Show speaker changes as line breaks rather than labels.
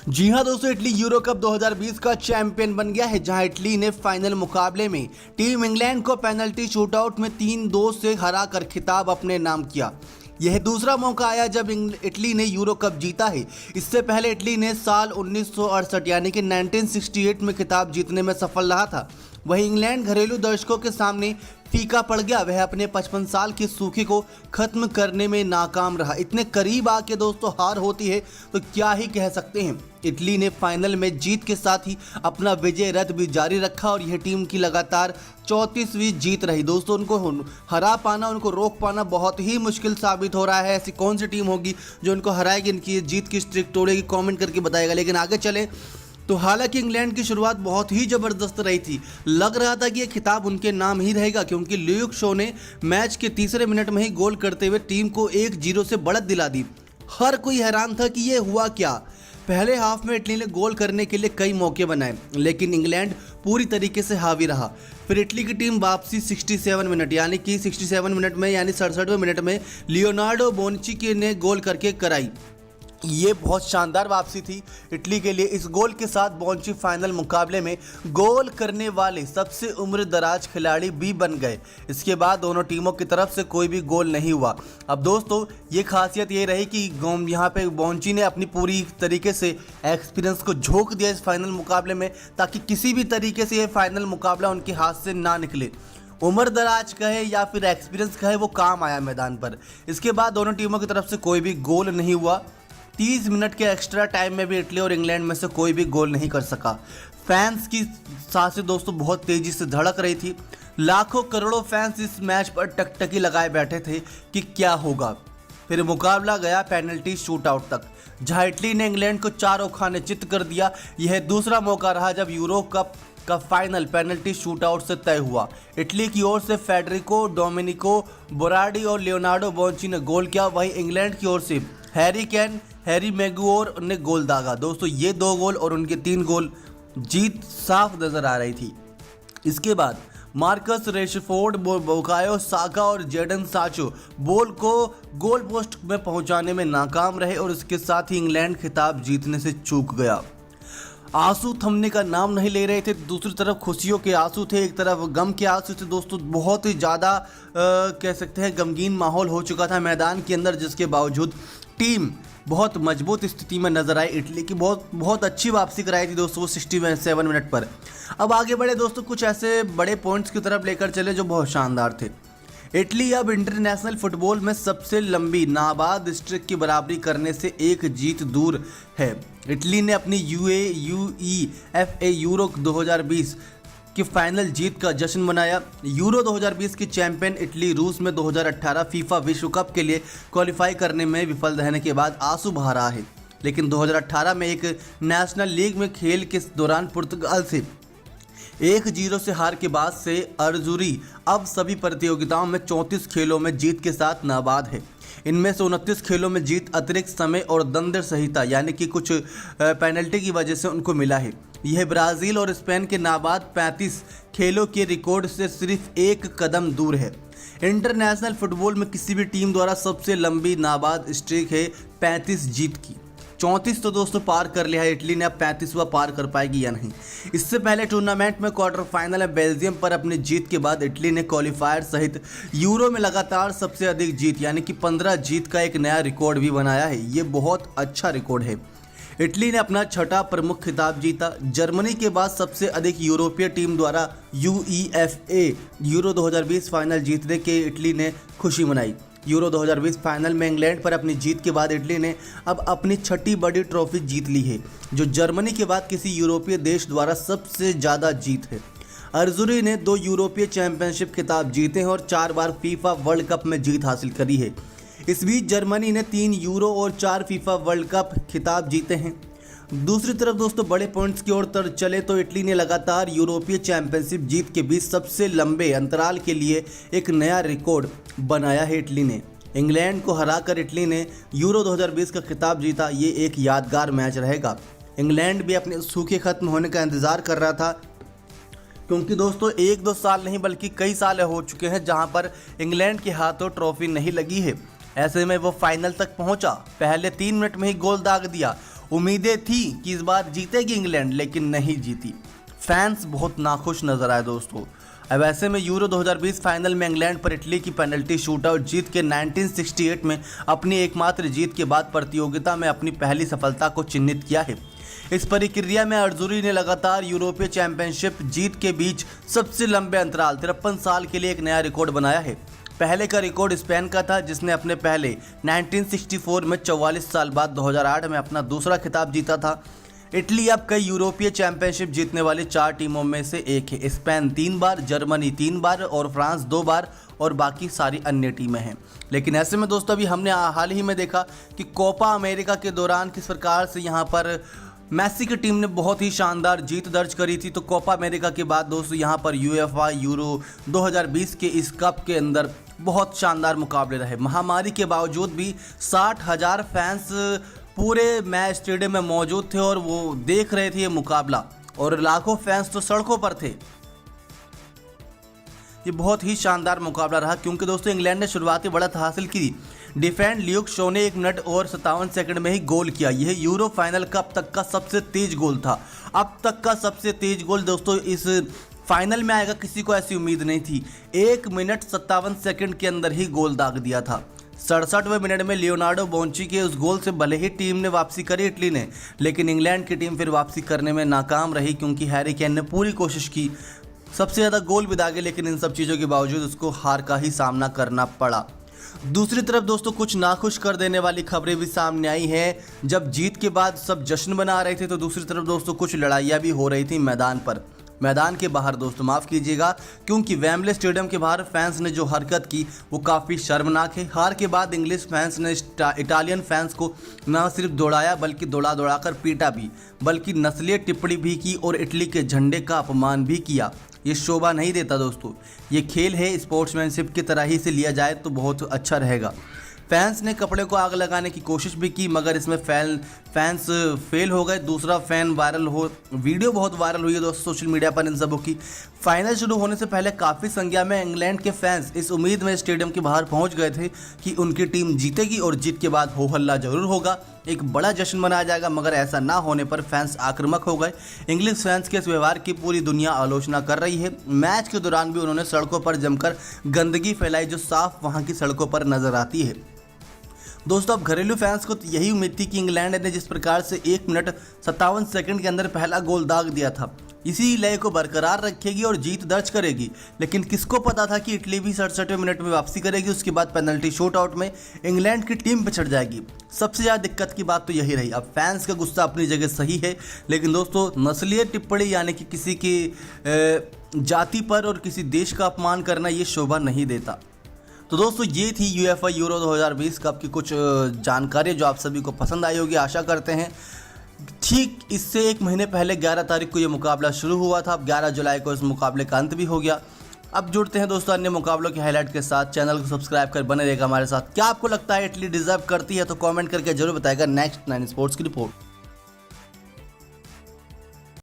जी हां दोस्तों, Italy euro cup 2020 का चैंपियन बन गया है, जहां इटली ने फाइनल मुकाबले में टीम इंग्लैंड को पेनल्टी शूटआउट में 3-2 से हराकर खिताब अपने नाम किया। यह दूसरा मौका आया जब इटली ने यूरो कप जीता है। इससे पहले इटली ने साल 1968 यानी कि 1968 में खिताब जीतने में सफल रहा था। वहीं इंग्लैंड घरेलू दर्शकों के सामने फीका पड़ गया। वह अपने 55 साल की सूखी को खत्म करने में नाकाम रहा। इतने करीब आके दोस्तों हार होती है तो क्या ही कह सकते हैं। इटली ने फाइनल में जीत के साथ ही अपना विजय रथ भी जारी रखा और यह टीम की लगातार 34वीं जीत रही। दोस्तों, उनको हरा पाना, उनको रोक पाना बहुत ही मुश्किल साबित हो रहा है। ऐसी कौन सी टीम होगी जो उनको हराएगी, इनकी जीत की स्ट्रिक तोड़ेगी, कमेंट करके बताएगा। लेकिन आगे चले तो हालांकि इंग्लैंड की शुरुआत बहुत ही जबरदस्त रही थी। लग रहा था कि यह खिताब उनके नाम ही रहेगा, क्योंकि ल्यूक शो ने मैच के तीसरे मिनट में ही गोल करते हुए टीम को 1-0 से बढ़त दिला दी। हर कोई हैरान था कि यह हुआ क्या। पहले हाफ में इटली ने गोल करने के लिए कई मौके बनाए, लेकिन इंग्लैंड पूरी तरीके से हावी रहा। फिर इटली की टीम वापसी 67 मिनट यानी कि 67 मिनट में यानी 67वें मिनट में लियोनार्डो बोनुच्ची ने गोल करके कराई। ये बहुत शानदार वापसी थी इटली के लिए। इस गोल के साथ बोनुच्ची फाइनल मुकाबले में गोल करने वाले सबसे उम्र दराज खिलाड़ी भी बन गए। इसके बाद दोनों टीमों की तरफ से कोई भी गोल नहीं हुआ। अब दोस्तों, ये खासियत ये रही कि यहाँ पे बोनुच्ची ने अपनी पूरी तरीके से एक्सपीरियंस को झोंक दिया इस फाइनल मुकाबले में, ताकि किसी भी तरीके से ये फाइनल मुकाबला उनके हाथ से ना निकले। उम्र दराज कहे या फिर एक्सपीरियंस कहे, वो काम आया मैदान पर। इसके बाद दोनों टीमों की तरफ से कोई भी गोल नहीं हुआ। 30 मिनट के एक्स्ट्रा टाइम में भी इटली और इंग्लैंड में से कोई भी गोल नहीं कर सका। फैंस की सांसें दोस्तों बहुत तेजी से धड़क रही थी। लाखों करोड़ों फैंस इस मैच पर टकटकी लगाए बैठे थे कि क्या होगा। फिर मुकाबला गया पेनल्टी शूटआउट तक, जहां इटली ने इंग्लैंड को चारों खाने चित कर दिया। यह दूसरा मौका रहा जब यूरो कप का फाइनल पेनल्टी शूटआउट से तय हुआ। इटली की ओर से फेडरिको डोमिनिको बोराडी और लियोनार्डो बोनुच्ची ने गोल किया। वहीं इंग्लैंड की ओर से हैरी मैगुओर ने गोल दागा। दोस्तों, ये 2 गोल और उनके 3 गोल, जीत साफ नजर आ रही थी। इसके बाद मार्कस रेशफोर्ड, बुकायो साका और जेडन सांचो बॉल को गोल पोस्ट में पहुंचाने में नाकाम रहे और इसके साथ ही इंग्लैंड खिताब जीतने से चूक गया। आंसू थमने का नाम नहीं ले रहे थे। दूसरी तरफ खुशियों के आंसू थे, एक तरफ गम के आंसू थे। दोस्तों, बहुत ही ज़्यादा कह सकते हैं गमगीन माहौल हो चुका था मैदान के अंदर, जिसके बावजूद टीम बहुत मजबूत स्थिति में नजर आई। इटली की बहुत अच्छी वापसी कराई थी दोस्तों 67 मिनट पर। अब आगे बढ़े दोस्तों, कुछ ऐसे बड़े पॉइंट्स की तरफ लेकर चले जो बहुत शानदार थे। इटली अब इंटरनेशनल फुटबॉल में सबसे लंबी नाबाद स्ट्रिक की बराबरी करने से एक जीत दूर है। इटली ने अपनी यूईएफए यूरो 2020 की फाइनल जीत का जश्न मनाया। यूरो 2020 की चैंपियन इटली रूस में 2018 फीफा विश्व कप के लिए क्वालिफाई करने में विफल रहने के बाद आंसू बहा रहा है। लेकिन 2018 में एक नेशनल लीग में खेल के दौरान पुर्तगाल से 1-0 से हार के बाद से अर्जुरी अब सभी प्रतियोगिताओं में 34 खेलों में जीत के साथ नाबाद है। इनमें से 29 खेलों में जीत अतिरिक्त समय और दंड संहिता यानी कि कुछ पेनल्टी की वजह से उनको मिला है। यह ब्राज़ील और स्पेन के नाबाद 35 खेलों के रिकॉर्ड से सिर्फ एक कदम दूर है। इंटरनेशनल फुटबॉल में किसी भी टीम द्वारा सबसे लंबी नाबाद स्ट्रीक है 35 जीत की। 34 तो दोस्तों पार कर लिया है इटली ने, अब 35वां पार कर पाएगी या नहीं। इससे पहले टूर्नामेंट में क्वार्टर फाइनल में बेल्जियम पर अपनी जीत के बाद इटली ने क्वालिफायर सहित यूरो में लगातार सबसे अधिक जीत यानी कि 15 जीत का एक नया रिकॉर्ड भी बनाया है। ये बहुत अच्छा रिकॉर्ड है। इटली ने अपना 6ठा प्रमुख खिताब जीता। जर्मनी के बाद सबसे अधिक यूरोपीय टीम द्वारा यूईएफए यूरो 2020 फाइनल जीतने के इटली ने खुशी मनाई। यूरो 2020 फाइनल में इंग्लैंड पर अपनी जीत के बाद इटली ने अब अपनी 6ठी बड़ी ट्रॉफी जीत ली है, जो जर्मनी के बाद किसी यूरोपीय देश द्वारा सबसे ज़्यादा जीत है। अर्जुरी ने 2 यूरोपीय चैंपियनशिप खिताब जीते हैं और 4 बार फीफा वर्ल्ड कप में जीत हासिल करी है। इस बीच जर्मनी ने 3 यूरो और 4 फीफा वर्ल्ड कप खिताब जीते हैं। दूसरी तरफ दोस्तों, बड़े पॉइंट्स की ओर चले तो इटली ने लगातार यूरोपीय चैंपियनशिप जीत के बीच सबसे लंबे अंतराल के लिए एक नया रिकॉर्ड बनाया है। इटली ने इंग्लैंड को हराकर इटली ने यूरो 2020 का खिताब जीता। ये एक यादगार मैच रहेगा। इंग्लैंड भी अपने सूखे खत्म होने का इंतज़ार कर रहा था, क्योंकि दोस्तों 1-2 साल नहीं बल्कि कई साल हो चुके हैं जहां पर इंग्लैंड के हाथों ट्रॉफी नहीं लगी है। ऐसे में वो फाइनल तक पहुंचा, पहले 3 मिनट में ही गोल दाग दिया उम्मीदें थी कि इस बार जीतेगी इंग्लैंड, लेकिन नहीं जीती। फैंस बहुत नाखुश नजर आए दोस्तों। अब ऐसे में यूरो 2020 फाइनल में इंग्लैंड पर इटली की पेनल्टी शूटआउट जीत के 1968 में अपनी एकमात्र जीत के बाद प्रतियोगिता में अपनी पहली सफलता को चिन्हित किया है। इस प्रक्रिया में अर्जुरी ने लगातार यूरोपीय चैंपियनशिप जीत के बीच सबसे लंबे अंतराल 53 साल के लिए एक नया रिकॉर्ड बनाया है। पहले का रिकॉर्ड स्पेन का था, जिसने अपने पहले 1964 में 44 साल बाद 2008 में अपना दूसरा खिताब जीता था। इटली अब कई यूरोपीय चैंपियनशिप जीतने वाली 4 टीमों में से एक है। स्पेन 3 बार, जर्मनी 3 बार और फ्रांस 2 बार और बाकी सारी अन्य टीमें हैं। लेकिन ऐसे में दोस्तों अभी हमने हाल ही में देखा कि कोपा अमेरिका के दौरान किस प्रकार से यहाँ पर मेसी की टीम ने बहुत ही शानदार जीत दर्ज करी थी। तो कोपा अमेरिका के बाद दोस्तों यहाँ पर यूएफए यूरो 2020 के इस कप के अंदर बहुत शानदार मुकाबले रहे। महामारी के बावजूद भी 60,000 फैंस पूरे मैच स्टेडियम में मौजूद थे और वो देख रहे थे ये मुकाबला, और लाखों फैंस तो सड़कों पर थे। ये बहुत ही शानदार मुकाबला रहा, क्योंकि दोस्तों इंग्लैंड ने शुरुआती बढ़त हासिल की। डिफेंड ल्यूक शो ने 1 मिनट और 57 सेकंड में ही गोल किया। यह यूरो फाइनल का अब तक का सबसे तेज गोल था। अब तक का सबसे तेज गोल दोस्तों इस फाइनल में आएगा, किसी को ऐसी उम्मीद नहीं थी। 1 मिनट 57 सेकंड के अंदर ही गोल दाग दिया था। 67वें मिनट में लियोनार्डो बोंची के उस गोल से भले ही टीम ने वापसी करी इटली ने, लेकिन इंग्लैंड की टीम फिर वापसी करने में नाकाम रही, क्योंकि हैरी केन ने पूरी कोशिश की, सबसे ज़्यादा गोल भी दागे, लेकिन इन सब चीज़ों के बावजूद उसको हार का ही सामना करना पड़ा। दूसरी तरफ दोस्तों कुछ नाखुश कर देने वाली खबरें भी सामने आई हैं। जब जीत के बाद सब जश्न मना रहे थे, तो दूसरी तरफ दोस्तों कुछ लड़ाइयाँ भी हो रही थी मैदान के बाहर दोस्तों, माफ़ कीजिएगा, क्योंकि वेम्बले स्टेडियम के बाहर फैंस ने जो हरकत की वो काफ़ी शर्मनाक है। हार के बाद इंग्लिश फैंस ने इटालियन फैंस को न सिर्फ दौड़ाया बल्कि दौड़ा कर पीटा भी, बल्कि नस्लीय टिप्पणी भी की और इटली के झंडे का अपमान भी किया। ये शोभा नहीं देता दोस्तों। ये खेल है, स्पोर्ट्समैनशिप की तरह ही से लिया जाए तो बहुत अच्छा रहेगा। फैंस ने कपड़े को आग लगाने की कोशिश भी की, मगर इसमें फैंस फेल हो गए। दूसरा वीडियो बहुत वायरल हुई है दोस्तों सोशल मीडिया पर इन सबों की। फाइनल शुरू होने से पहले काफ़ी संख्या में इंग्लैंड के फैंस इस उम्मीद में स्टेडियम के बाहर पहुंच गए थे कि उनकी टीम जीतेगी और जीत के बाद हो हल्ला जरूर होगा, एक बड़ा जश्न मनाया जाएगा। मगर ऐसा ना होने पर फैंस आक्रामक हो गए। इंग्लिश फैंस के इस व्यवहार की पूरी दुनिया आलोचना कर रही है। मैच के दौरान भी उन्होंने सड़कों पर जमकर गंदगी फैलाई, जो साफ वहाँ की सड़कों पर नजर आती है। दोस्तों अब घरेलू फैंस को यही उम्मीद थी कि इंग्लैंड ने जिस प्रकार से 1 मिनट 57 सेकंड के अंदर पहला गोल दाग दिया था, इसी लय को बरकरार रखेगी और जीत दर्ज करेगी। लेकिन किसको पता था कि इटली भी 67वें मिनट में वापसी करेगी, उसके बाद पेनल्टी शूटआउट में इंग्लैंड की टीम पिछड़ जाएगी। सबसे ज़्यादा दिक्कत की बात तो यही रही। अब फैंस का गुस्सा अपनी जगह सही है, लेकिन दोस्तों नस्लीय टिप्पणी यानी कि किसी की जाति पर और किसी देश का अपमान करना ये शोभा नहीं देता। तो दोस्तों ये थी यूएफए यूरो 2020 कप की कुछ जानकारी जो आप सभी को पसंद आई होगी, आशा करते हैं। ठीक इससे 1 महीने पहले 11 तारीख को ये मुकाबला शुरू हुआ था। अब 11 जुलाई को इस मुकाबले का अंत भी हो गया। अब जुड़ते हैं दोस्तों अन्य मुकाबलों के हाईलाइट के साथ। चैनल को सब्सक्राइब कर बने रहेगा हमारे साथ। क्या आपको लगता है इटली डिजर्व करती है? तो कमेंट करके जरूर बताएगा। नेक्स्ट 9 स्पोर्ट्स की रिपोर्ट।